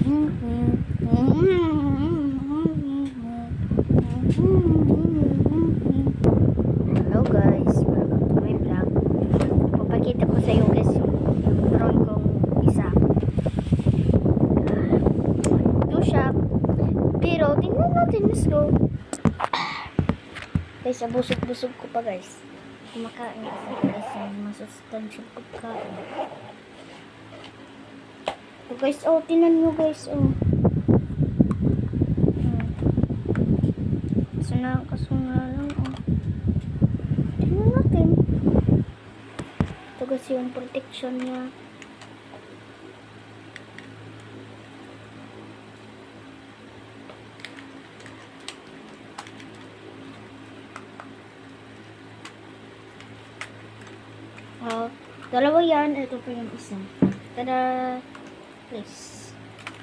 Hello guys, welcome to my vlog. Papakita ko sa iyo guys yung drone kong isa. Ito siya. Pero tingnan natin, let's go. Guys, busog-busog ko pa guys. Kumakain kasi masustansya ko pagkain. So guys, oh, tingnan nyo guys, oh. Kasuna lang, oh. Tingnan natin. Ito guys yung protection niya. Dalawa yan. Ito pa yung isa. Tada! Please.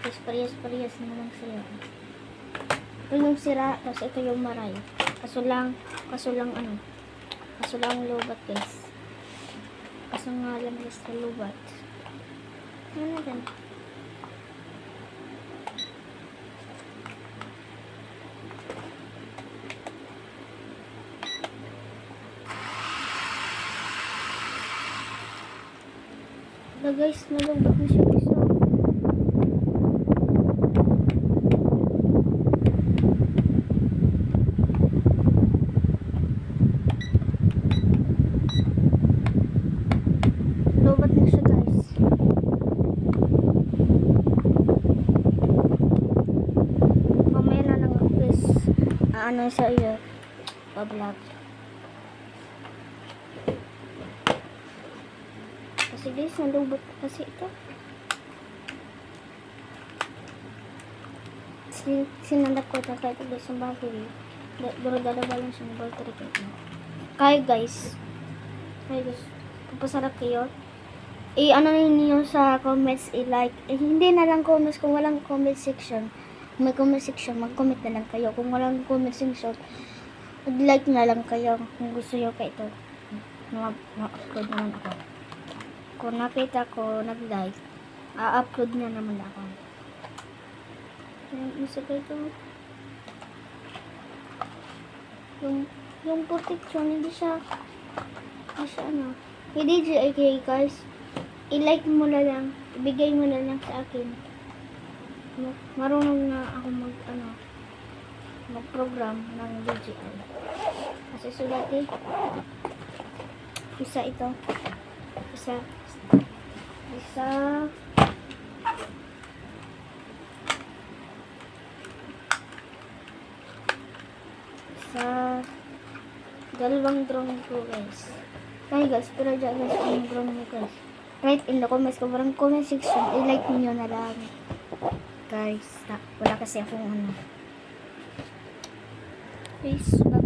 Please, parehas naman sila. Ito yung sira, tapos ito yung maray. Kaso lang lubat guys. Kaso nga lang guys na lubat. Ano na din? Guys, nalubat na siya guys. Lubat na siya guys. Mamaya na lang guys. Ano sa iyo? Pa-vlog. Kasi guys, nalubot kasi ito. Sinandak ko ito kahit guys ang battery. Pero dalawa lang siya ng battery kahit. Kaya guys, papasarap kayo. Ano niyo sa comments, i-like. Hindi na lang comments kung walang comment section. Kung may comment section, mag-comment na lang kayo. Kung walang comment section, mag-like na lang kayo. Kung gusto nyo ka ito, ma-upload naman ako. Kung nakita ko nag-like, a-upload na naman ako. Isa ka ito. Yung protection, hindi siya ano. Hindi siya okay guys. I-like mo na lang, ibigay mo na lang sa akin. Marunong na ako mag-program ng DJI. Kasi sulati, isa ito. Isa. Dalawang drone ko guys. Kaya guys, pero dyan guys, ang drone mo guys. Right in the comments, kung walang comment section, i-like niyo na lang. Guys, wala kasi akong Peace. Bye.